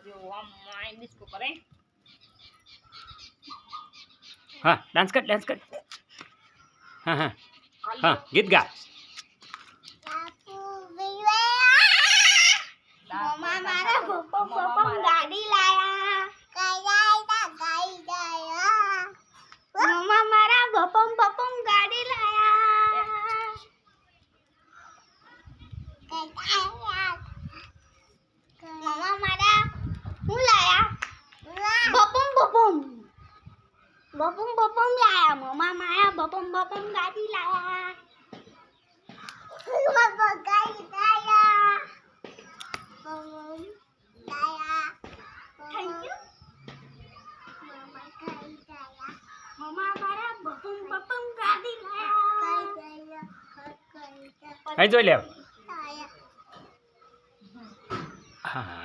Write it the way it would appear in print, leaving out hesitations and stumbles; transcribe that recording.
જો આમ માઈ ડિસ્કો કરે. હા ડાન્સ કર હા હા હા ગીત ગા મમ્મા મારા બપમ ગાડી લાયા મમ્મા મારા બપમ ગાડી લાયા મમ્મા મારા હું લાયા બપમ લાયા મમ્મા મારા બપમ ગાડી લાયા Thank you. મમ્મા મારા બપમ ગાડી લાયા અહીં જોઈ લે હા